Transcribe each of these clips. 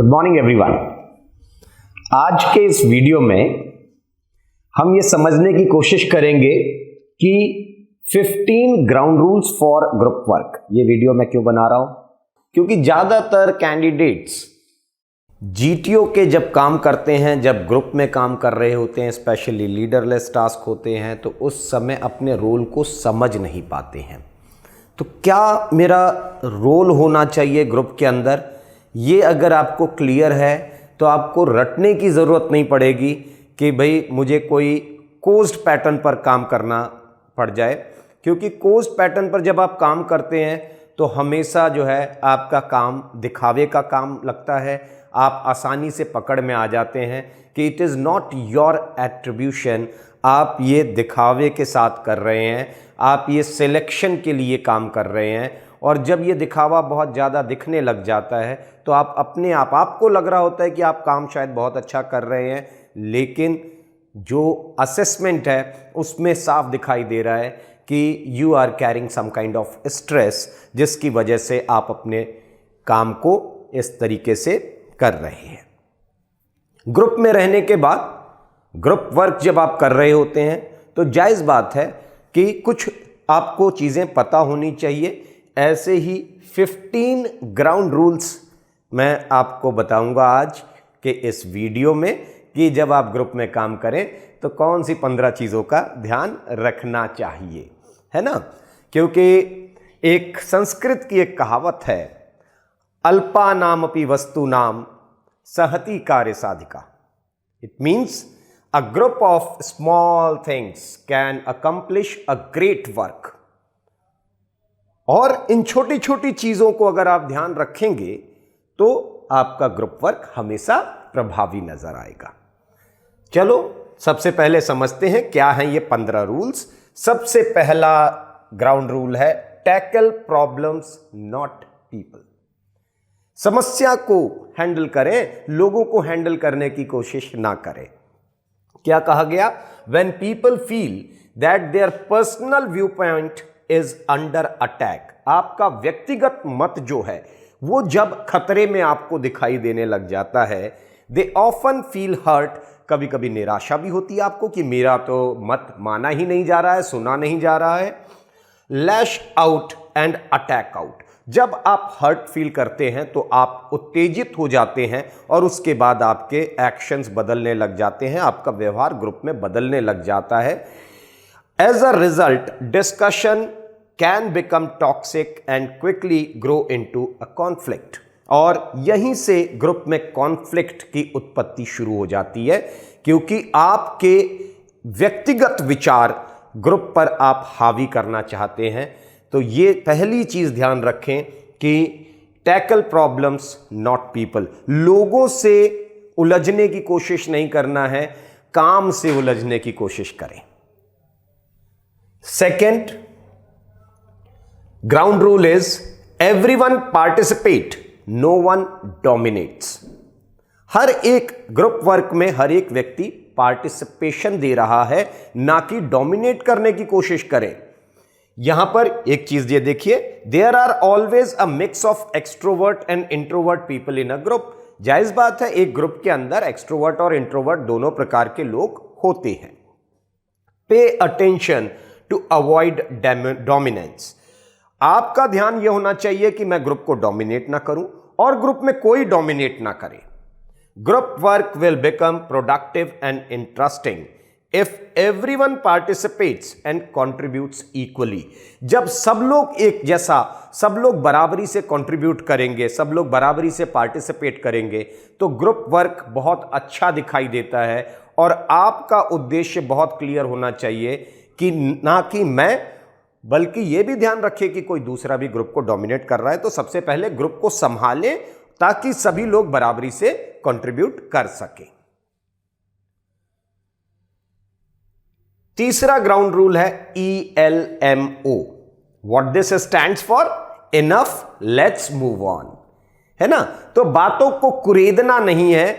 Good morning everyone. आज के इस वीडियो में हम ये समझने की कोशिश करेंगे कि 15 ground rules for group work. ये वीडियो मैं क्यों बना रहा हूं? क्योंकि ज्यादातर कैंडिडेट्स जीटीओ के जब काम करते हैं, जब ग्रुप में काम कर रहे होते हैं, स्पेशली लीडरलेस टास्क होते हैं, तो उस समय अपने रोल को समझ नहीं पाते हैं। तो क्या मेरा रोल होना चाहिए ग्रुप के अंदर, ये अगर आपको क्लियर है तो आपको रटने की ज़रूरत नहीं पड़ेगी कि भाई मुझे कोई कोज्ड पैटर्न पर काम करना पड़ जाए। क्योंकि कोज्ड पैटर्न पर जब आप काम करते हैं तो हमेशा जो है आपका काम दिखावे का काम लगता है, आप आसानी से पकड़ में आ जाते हैं कि it is not your attribution, आप ये दिखावे के साथ कर रहे हैं, आप ये सिलेक्शन के लिए काम कर रहे हैं। और जब ये दिखावा बहुत ज़्यादा दिखने लग जाता है तो आप अपने आपको लग रहा होता है कि आप काम शायद बहुत अच्छा कर रहे हैं, लेकिन जो असेसमेंट है उसमें साफ दिखाई दे रहा है कि you are carrying some kind of stress, जिसकी वजह से आप अपने काम को इस तरीके से कर रहे हैं। ग्रुप में रहने के बाद ग्रुप वर्क जब आप कर रहे होते हैं तो जायज़ बात है कि कुछ आपको चीज़ें पता होनी चाहिए। ऐसे ही 15 ग्राउंड रूल्स मैं आपको बताऊंगा आज के इस वीडियो में कि जब आप ग्रुप में काम करें तो कौन सी 15 चीज़ों का ध्यान रखना चाहिए, है ना। क्योंकि एक संस्कृत की एक कहावत है, अल्पा नाम अपि वस्तु नाम सहति कार्य साधिका। It means a group of small things can accomplish a great work. और इन छोटी छोटी चीज़ों को अगर आप ध्यान रखेंगे तो आपका ग्रुप वर्क हमेशा प्रभावी नजर आएगा। चलो सबसे पहले समझते हैं क्या हैं ये 15 रूल्स। सबसे पहला ग्राउंड रूल है, टैकल प्रॉब्लम्स नॉट पीपल। समस्या को हैंडल करें, लोगों को हैंडल करने की कोशिश ना करें। क्या कहा गया? When people feel that their personal view point is under attack, आपका व्यक्तिगत मत जो है वो जब खतरे में आपको दिखाई देने लग जाता है, दे ऑफन फील हर्ट। कभी कभी निराशा भी होती है आपको कि मेरा तो मत माना ही नहीं जा रहा है, सुना नहीं जा रहा है। लैश आउट एंड अटैक आउट, जब आप हर्ट फील करते हैं तो आप उत्तेजित हो जाते हैं और उसके बाद आपके एक्शंस बदलने लग जाते हैं, आपका व्यवहार ग्रुप में बदलने लग जाता है। As a result discussion can become toxic and quickly grow into a conflict. और यहीं से ग्रुप में कॉन्फ्लिक्ट की उत्पत्ति शुरू हो जाती है, क्योंकि आपके व्यक्तिगत विचार ग्रुप पर आप हावी करना चाहते हैं। तो ये पहली चीज ध्यान रखें कि टैकल प्रॉब्लम्स नॉट पीपल। लोगों से उलझने की कोशिश नहीं करना है, काम से उलझने की कोशिश करें। Second ground rule is everyone participate, no one dominates. हर एक ग्रुप वर्क में हर एक व्यक्ति पार्टिसिपेशन दे रहा है, ना कि डोमिनेट करने की कोशिश करें। यहां पर एक चीज ये देखिए, there are always a mix of extrovert and introvert people in a group. जायज बात है, एक ग्रुप के अंदर एक्सट्रोवर्ट और इंट्रोवर्ट दोनों प्रकार के लोग होते हैं। Pay attention to avoid dominance. आपका ध्यान यह होना चाहिए कि मैं ग्रुप को डोमिनेट ना करूं और ग्रुप में कोई डोमिनेट ना करे। Group work will become productive and interesting if everyone participates and contributes equally. जब सब लोग एक जैसा, सब लोग बराबरी से कंट्रीब्यूट करेंगे, सब लोग बराबरी से पार्टिसिपेट करेंगे, तो ग्रुप वर्क बहुत अच्छा दिखाई देता है। और आपका उद्देश्य बहुत क्लियर होना चाहिए कि ना कि मैं, बल्कि यह भी ध्यान रखें कि कोई दूसरा भी ग्रुप को डोमिनेट कर रहा है, तो सबसे पहले ग्रुप को संभालें ताकि सभी लोग बराबरी से कंट्रीब्यूट कर सकें। तीसरा ग्राउंड रूल है ELMO। What this stands for? Enough, let's move on, है ना। तो बातों को कुरेदना नहीं है,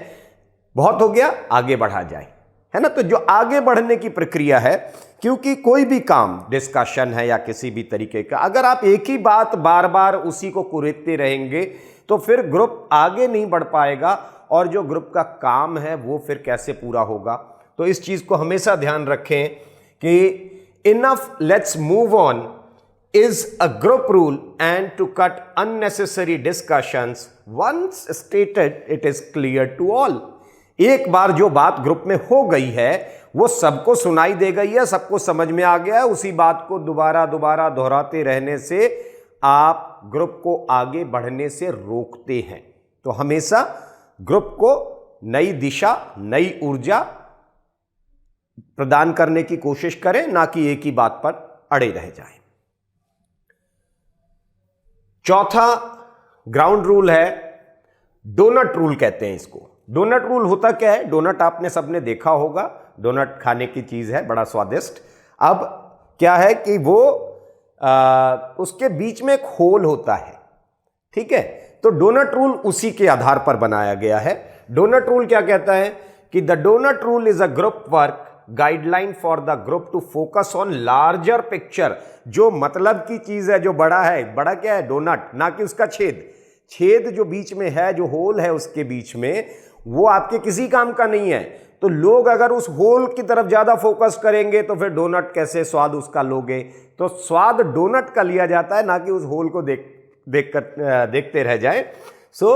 बहुत हो गया, आगे बढ़ा जाए, है ना। तो जो आगे बढ़ने की प्रक्रिया है, क्योंकि कोई भी काम, डिस्कशन है या किसी भी तरीके का, अगर आप एक ही बात बार बार उसी को कुरेदते रहेंगे तो फिर ग्रुप आगे नहीं बढ़ पाएगा और जो ग्रुप का काम है वो फिर कैसे पूरा होगा। तो इस चीज को हमेशा ध्यान रखें कि enough, let's move on is a group rule, and to cut unnecessary discussions once stated it is clear to all। एक बार जो बात ग्रुप में हो गई है वो सबको सुनाई दे गई है, सबको समझ में आ गया है, उसी बात को दोबारा दोबारा दोहराते रहने से आप ग्रुप को आगे बढ़ने से रोकते हैं। तो हमेशा ग्रुप को नई दिशा, नई ऊर्जा प्रदान करने की कोशिश करें, ना कि एक ही बात पर अड़े रह जाएं। चौथा ग्राउंड रूल है डोनट रूल, कहते हैं इसको। डोनट रूल होता क्या है? डोनट आपने सबने देखा होगा, डोनट खाने की चीज है, बड़ा स्वादिष्ट। अब क्या है कि वो उसके बीच में एक होल होता है, ठीक है। तो डोनट रूल उसी के आधार पर बनाया गया है। डोनट रूल क्या कहता है कि the donut rule is a group work guideline for the group to focus on larger picture. जो मतलब की चीज है, जो बड़ा है, बड़ा क्या है? डोनट, ना कि उसका छेद। छेद जो बीच में है, जो होल है उसके बीच में, वो आपके किसी काम का नहीं है। तो लोग अगर उस होल की तरफ ज्यादा फोकस करेंगे तो फिर डोनट कैसे स्वाद उसका लोगे? तो स्वाद डोनट का लिया जाता है, ना कि उस होल को देखते रह जाए। So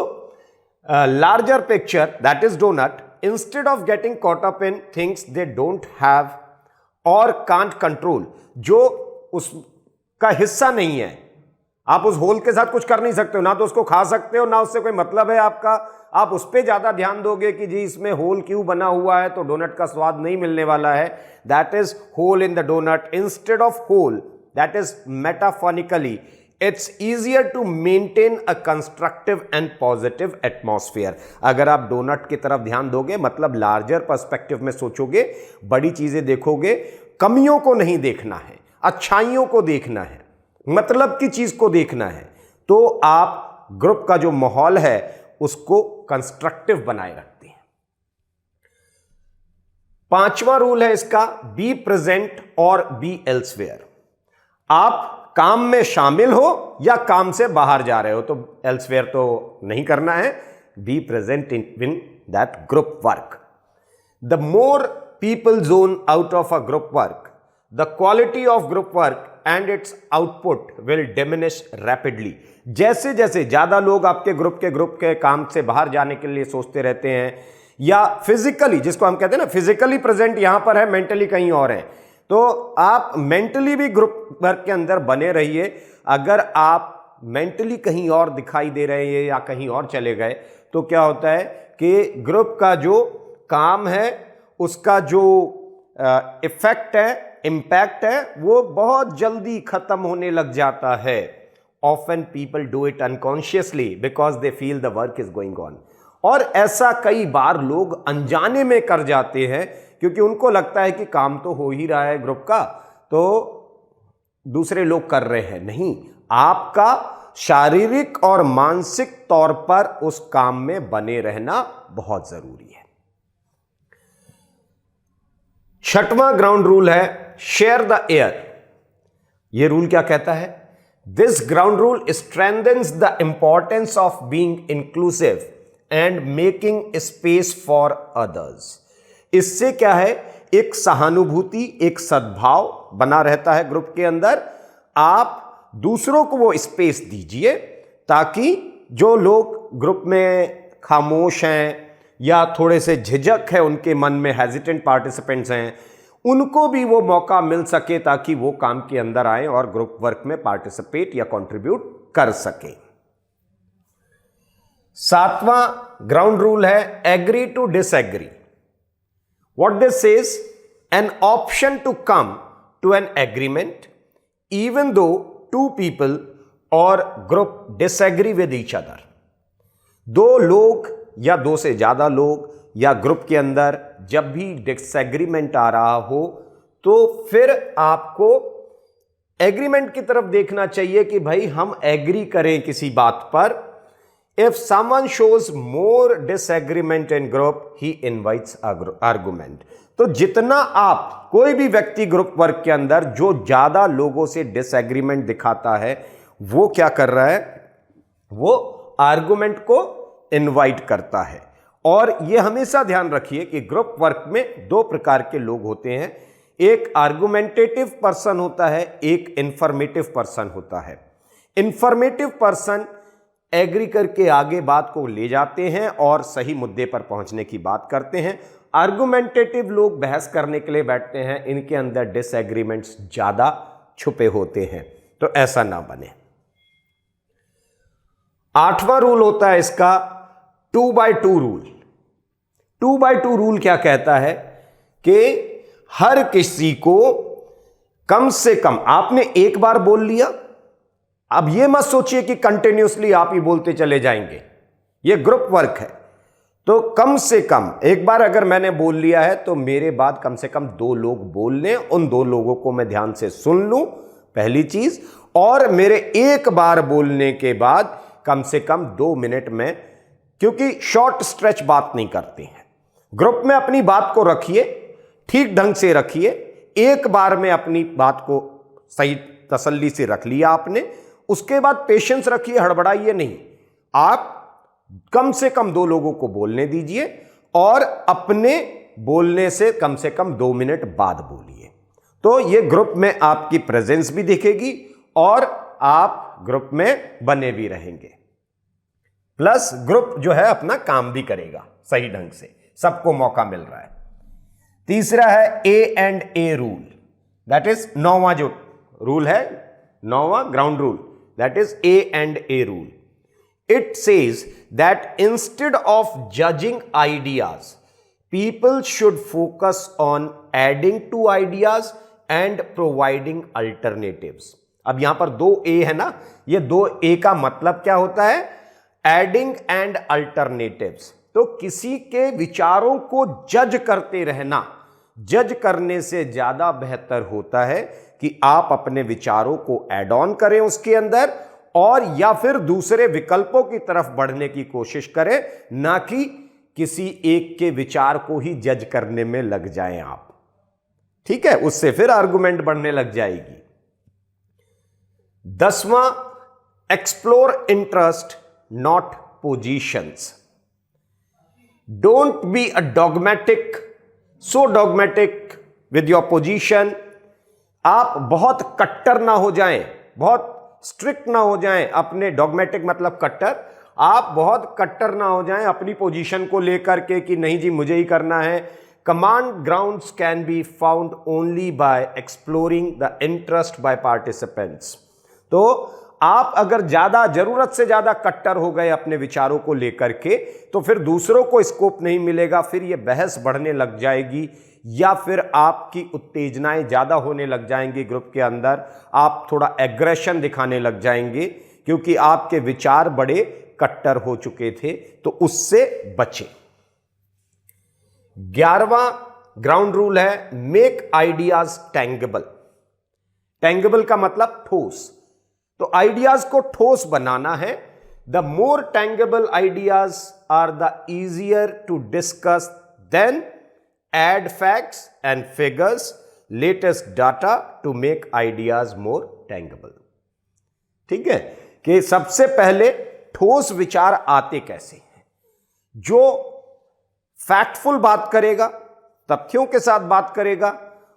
larger picture, that is donut, instead of getting caught up in things they don't have or can't control, जो उसका हिस्सा नहीं है। आप उस होल के साथ कुछ कर नहीं सकते हो, ना तो उसको खा सकते हो, ना उससे कोई मतलब है आपका। आप उस पर ज्यादा ध्यान दोगे कि जी इसमें होल क्यों बना हुआ है, तो डोनट का स्वाद नहीं मिलने वाला है। That is hole in the donut instead of hole, that is metaphorically it's easier to maintain a constructive and positive atmosphere. अगर आप डोनट की तरफ ध्यान दोगे, मतलब लार्जर पर्सपेक्टिव में सोचोगे, बड़ी चीजें देखोगे, कमियों को नहीं देखना है, अच्छाइयों को देखना है, मतलब की चीज को देखना है, तो आप ग्रुप का जो माहौल है उसको कंस्ट्रक्टिव बनाए रखते हैं। पांचवा रूल है इसका, बी प्रेजेंट और बी एल्सवेयर। आप काम में शामिल हो या काम से बाहर जा रहे हो, तो एल्सवेयर तो नहीं करना है। Be present in that group work. The more people zone out of a group work, the quality of group work and it's output will diminish rapidly. जैसे जैसे ज्यादा लोग आपके ग्रुप के काम से बाहर जाने के लिए सोचते रहते हैं, या फिजिकली, जिसको हम कहते हैं ना, फिजिकली प्रेजेंट यहां पर है, मेंटली कहीं और है, तो आप मेंटली भी ग्रुप वर्क के अंदर बने रहिए। अगर आप मेंटली कहीं और दिखाई दे रहे हैं या कहीं और चले गए, तो क्या होता है कि ग्रुप का जो काम है, उसका जो इफेक्ट है, इम्पैक्ट है, वो बहुत जल्दी खत्म होने लग जाता है। Often people do it unconsciously because they feel the work is going on. और ऐसा कई बार लोग अनजाने में कर जाते हैं, क्योंकि उनको लगता है कि काम तो हो ही रहा है ग्रुप का, तो दूसरे लोग कर रहे हैं। नहीं, आपका शारीरिक और मानसिक तौर पर उस काम में बने रहना बहुत जरूरी है। छठवां ग्राउंड रूल है शेयर द एयर। यह रूल क्या कहता है? This ground rule strengthens the importance of being inclusive and making space for others. इससे क्या है, एक सहानुभूति, एक सद्भाव बना रहता है ग्रुप के अंदर। आप दूसरों को वो स्पेस दीजिए ताकि जो लोग ग्रुप में खामोश हैं या थोड़े से झिझक है उनके मन में, हेजिटेंट पार्टिसिपेंट्स हैं, उनको भी वो मौका मिल सके ताकि वो काम के अंदर आए और ग्रुप वर्क में पार्टिसिपेट या कंट्रीब्यूट कर सके। सातवां ग्राउंड रूल है agree to disagree. What this says, an option to come to an agreement even though two people or group disagree with each other। दो लोग या दो से ज्यादा लोग या ग्रुप के अंदर जब भी डिसएग्रीमेंट आ रहा हो, तो फिर आपको एग्रीमेंट की तरफ देखना चाहिए कि भाई हम एग्री करें किसी बात पर। If someone shows more disagreement in group, he invites argument। तो जितना आप, कोई भी व्यक्ति ग्रुप वर्क के अंदर जो ज्यादा लोगों से डिसएग्रीमेंट दिखाता है, वो क्या कर रहा है? वो आर्गुमेंट को इनवाइट करता है। और यह हमेशा ध्यान रखिए कि ग्रुप वर्क में दो प्रकार के लोग होते हैं, एक आर्गुमेंटेटिव पर्सन होता है, एक इंफॉर्मेटिव पर्सन होता है। इंफॉर्मेटिव पर्सन एग्री करके आगे बात को ले जाते हैं और सही मुद्दे पर पहुंचने की बात करते हैं। आर्गुमेंटेटिव लोग बहस करने के लिए बैठते हैं, इनके अंदर डिसएग्रीमेंट्स ज्यादा छुपे होते हैं, तो ऐसा ना बने। 8वां रूल होता है इसका 2x2 रूल। 2x2 रूल क्या कहता है कि हर किसी को कम से कम, आपने एक बार बोल लिया, अब यह मत सोचिए कि कंटिन्यूअसली आप ही बोलते चले जाएंगे, यह ग्रुप वर्क है। तो कम से कम एक बार अगर मैंने बोल लिया है तो मेरे बाद कम से कम 2 लोग बोल लें, उन 2 लोगों को मैं ध्यान से सुन लूं, पहली चीज। और मेरे एक बार बोलने के बाद कम से कम 2 मिनट में, क्योंकि शॉर्ट स्ट्रेच बात नहीं करते हैं, ग्रुप में अपनी बात को रखिए, ठीक ढंग से रखिए। एक बार में अपनी बात को सही तसल्ली से रख लिया आपने, उसके बाद पेशेंस रखिए, हड़बड़ाइए नहीं। आप कम से कम 2 लोगों को बोलने दीजिए और अपने बोलने से कम 2 मिनट बाद बोलिए। तो यह ग्रुप में आपकी प्रेजेंस भी दिखेगी और आप ग्रुप में बने भी रहेंगे, प्लस ग्रुप जो है अपना काम भी करेगा सही ढंग से, सबको मौका मिल रहा है। तीसरा है A&A रूल, दैट इज 9वां जो रूल है, 9वां ground rule, that is A&A rule. It says that instead of judging ideas, people should focus on adding to ideas and providing alternatives. अब यहां पर 2A है ना, ये 2A का मतलब क्या होता है? Adding and alternatives। तो किसी के विचारों को जज करते रहना, जज करने से ज्यादा बेहतर होता है कि आप अपने विचारों को ऐड ऑन करें उसके अंदर, और या फिर दूसरे विकल्पों की तरफ बढ़ने की कोशिश करें, ना कि किसी एक के विचार को ही जज करने में लग जाएं आप। ठीक है, उससे फिर आर्गुमेंट बढ़ने लग जाएगी। 10वां, explore interest not positions. Don't be a dogmatic, so dogmatic with your position. आप बहुत कट्टर ना हो जाएं, बहुत स्ट्रिक्ट ना हो जाएं, अपने डॉगमेटिक मतलब कट्टर, आप बहुत कट्टर ना हो जाएं अपनी पोजीशन को लेकर के कि नहीं जी मुझे ही करना है। Command grounds can be found only by exploring the interest by participants. तो आप अगर ज्यादा, जरूरत से ज्यादा कट्टर हो गए अपने विचारों को लेकर के, तो फिर दूसरों को स्कोप नहीं मिलेगा, फिर यह बहस बढ़ने लग जाएगी, या फिर आपकी उत्तेजनाएं ज्यादा होने लग जाएंगी ग्रुप के अंदर, आप थोड़ा एग्रेशन दिखाने लग जाएंगे, क्योंकि आपके विचार बड़े कट्टर हो चुके थे। तो उससे बचें। 11वां ग्राउंड रूल है मेक आइडियाज टैंगेबल। टैंगेबल का मतलब ठोस, तो आइडियाज को ठोस बनाना है। The more tangible ideas are the easier to discuss then add facts and figures, latest data to make ideas more tangible। ठीक है, कि सबसे पहले ठोस विचार आते कैसे हैं? जो फैक्टफुल बात करेगा, तथ्यों के साथ बात करेगा,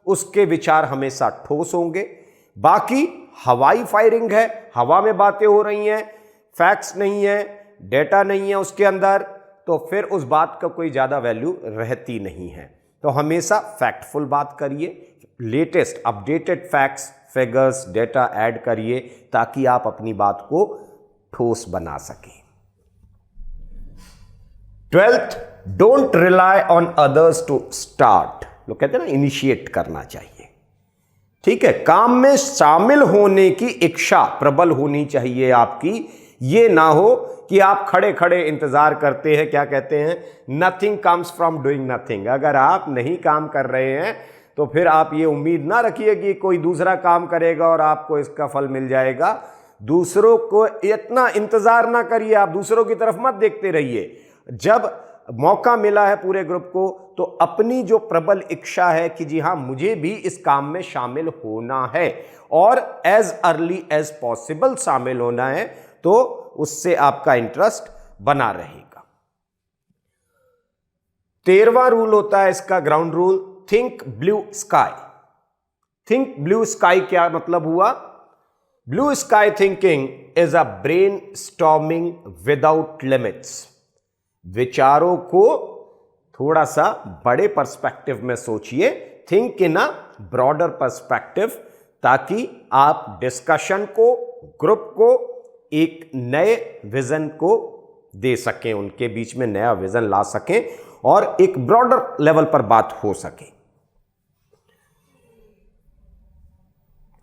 उसके विचार हमेशा ठोस होंगे। बाकी हवाई फायरिंग है, हवा में बातें हो रही हैं, फैक्ट्स नहीं है, डेटा नहीं है उसके अंदर, तो फिर उस बात का कोई ज्यादा वैल्यू रहती नहीं है। तो हमेशा फैक्टफुल बात करिए, latest updated facts, figures, data add करिए, ताकि आप अपनी बात को ठोस बना सकें। 12th, don't rely on others to start. लोग कहते हैं ना, इनिशिएट करना चाहिए। ठीक है, काम में शामिल होने की इच्छा प्रबल होनी चाहिए आपकी। ये ना हो कि आप खड़े खड़े इंतजार करते हैं, क्या कहते हैं, nothing comes from doing nothing. अगर आप नहीं काम कर रहे हैं तो फिर आप ये उम्मीद ना रखिए कि कोई दूसरा काम करेगा और आपको इसका फल मिल जाएगा। दूसरों को इतना इंतजार ना करिए, आप दूसरों की तरफ मत देखते रहिए। जब मौका मिला है पूरे ग्रुप को, तो अपनी जो प्रबल इच्छा है कि जी हां मुझे भी इस काम में शामिल होना है और एज अर्ली एज पॉसिबल शामिल होना है, तो उससे आपका इंटरेस्ट बना रहेगा। 13वां रूल होता है इसका ground rule, think blue sky. Think blue sky क्या मतलब हुआ? Blue sky thinking is a brain storming without limits. विचारों को थोड़ा सा बड़े पर्सपेक्टिव में सोचिए, think in a broader perspective, ताकि आप डिस्कशन को, ग्रुप को एक नए विजन को दे सकें, उनके बीच में नया विजन ला सकें और एक ब्रॉडर लेवल पर बात हो सके।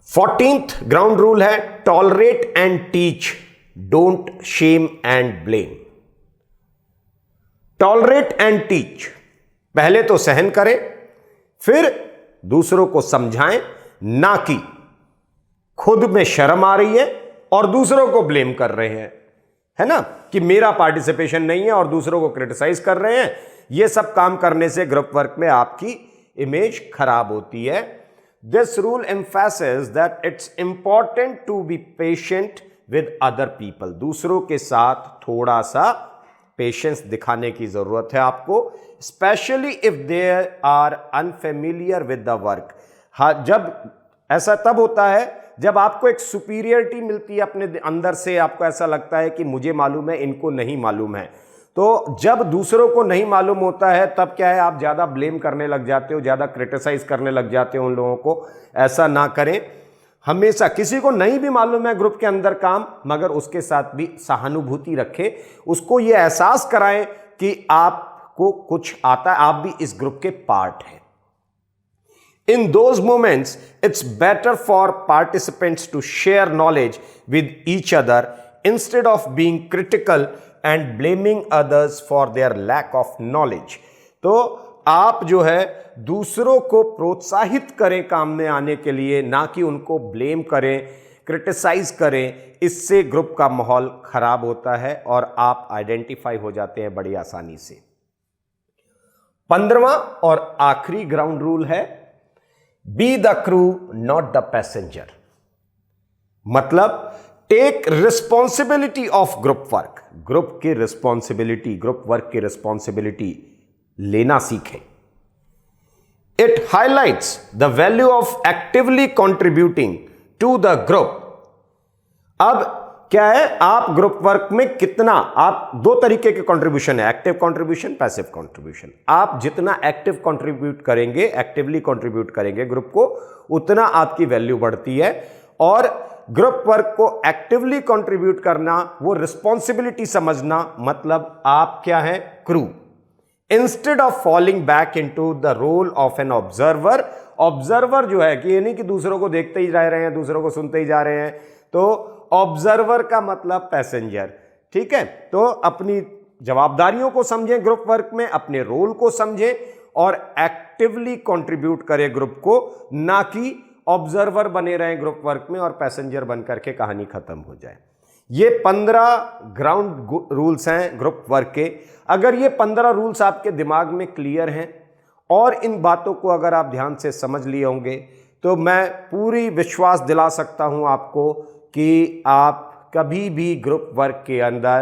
14th ग्राउंड रूल है tolerate and teach, don't shame and blame. Tolerate and teach, पहले तो सहन करें, फिर दूसरों को समझाएं, ना कि खुद में शर्म आ रही है और दूसरों को ब्लेम कर रहे हैं, है ना, कि मेरा पार्टिसिपेशन नहीं है और दूसरों को क्रिटिसाइज कर रहे हैं। यह सब काम करने से ग्रुप वर्क में आपकी इमेज खराब होती है। This rule emphasizes that it's important to be patient with other people. दूसरों के साथ थोड़ा सा पेशेंस दिखाने की जरूरत है आपको, specially if they are unfamiliar with the work. हाँ, जब ऐसा तब होता है जब आपको एक सुपीरियरिटी मिलती है अपने अंदर से, आपको ऐसा लगता है कि मुझे मालूम है, इनको नहीं मालूम है। तो जब दूसरों को नहीं मालूम होता है तब क्या है, आप ज़्यादा ब्लेम करने लग जाते हो, ज़्यादा क्रिटिसाइज करने लग जाते हो उन लोगों को। ऐसा ना करें। हमेशा किसी को नहीं भी मालूम है ग्रुप के अंदर काम, मगर उसके साथ भी सहानुभूति रखें, उसको ये एहसास कराएं कि आपको कुछ आता है, आप भी इस ग्रुप के पार्ट हैं। In those moments, it's better for participants to share knowledge with each other instead of being critical and blaming others for their lack of knowledge. तो आप जो है दूसरों को प्रोत्साहित करें काम में आने के लिए, ना कि उनको ब्लेम करें, क्रिटिसाइज करें। इससे ग्रुप का माहौल खराब होता है और आप आइडेंटिफाई हो जाते हैं बड़ी आसानी से। 15वां और आखिरी ग्राउंड रूल है be the crew not the passenger. मतलब take responsibility of group work. Group की रिस्पॉन्सिबिलिटी, ग्रुप वर्क की रिस्पॉन्सिबिलिटी लेना सीखें। It highlights the value of actively contributing to the group. अब क्या है, आप ग्रुप वर्क में कितना, आप दो तरीके के कंट्रीब्यूशन है, एक्टिव कंट्रीब्यूशन, पैसिव कंट्रीब्यूशन। आप जितना एक्टिव कंट्रीब्यूट करेंगे, एक्टिवली कंट्रीब्यूट करेंगे ग्रुप को, उतना आपकी वैल्यू बढ़ती है। और ग्रुप वर्क को एक्टिवली कंट्रीब्यूट करना, वो रिस्पॉन्सिबिलिटी समझना, मतलब आप क्या है, crew. Instead of falling back into the role of an observer. Observer जो है कि ये नहीं कि दूसरों को देखते ही जा रहे हैं, दूसरों को सुनते ही जा रहे हैं, तो ऑब्जर्वर का मतलब पैसेंजर। ठीक है, तो अपनी जवाबदारियों को समझें ग्रुप वर्क में, अपने रोल को समझें और एक्टिवली कंट्रीब्यूट करें ग्रुप को, ना कि ऑब्जर्वर बने रहें ग्रुप वर्क में और पैसेंजर बनकर के कहानी खत्म हो जाए। ये 15 ग्राउंड रूल्स हैं ग्रुप वर्क के। अगर ये 15 रूल्स आपके दिमाग में क्लियर हैं और इन बातों को अगर आप ध्यान से समझ लिए होंगे, तो मैं पूरी विश्वास दिला सकता हूं आपको कि आप कभी भी ग्रुप वर्क के अंदर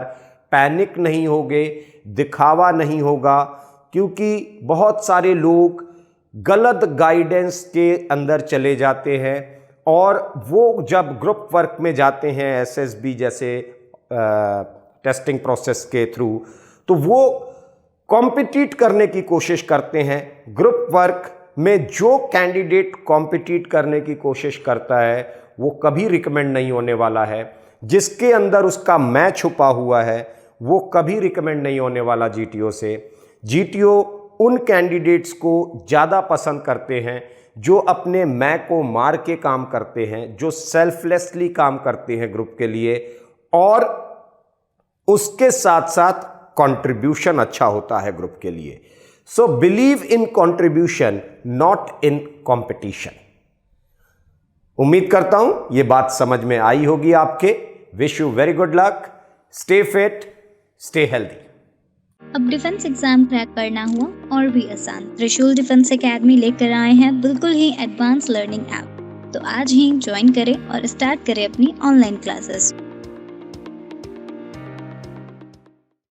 पैनिक नहीं होगे, दिखावा नहीं होगा, क्योंकि बहुत सारे लोग गलत गाइडेंस के अंदर चले जाते हैं और वो जब ग्रुप वर्क में जाते हैं एसएसबी जैसे टेस्टिंग प्रोसेस के थ्रू, तो वो कॉम्पिटिट करने की कोशिश करते हैं। ग्रुप वर्क में जो कैंडिडेट कॉम्पिटिट करने की कोशिश करता है वो कभी रिकमेंड नहीं होने वाला है। जिसके अंदर उसका मैं छुपा हुआ है वो कभी रिकमेंड नहीं होने वाला जीटीओ से। जीटीओ उन कैंडिडेट्स को ज़्यादा पसंद करते हैं जो अपने मैं को मार के काम करते हैं, जो सेल्फलेसली काम करते हैं ग्रुप के लिए, और उसके साथ साथ कंट्रीब्यूशन अच्छा होता है ग्रुप के लिए। So believe in contribution, not in competition. उम्मीद करता हूं ये बात समझ में आई होगी आपके। Wish you very good luck, stay fit, stay healthy. अब डिफेंस एग्जाम क्रैक करना हुआ और भी आसान, त्रिशूल डिफेंस एकेडमी लेकर आए हैं बिल्कुल ही एडवांस लर्निंग ऐप। तो आज ही ज्वाइन करें और स्टार्ट करें अपनी ऑनलाइन क्लासेस।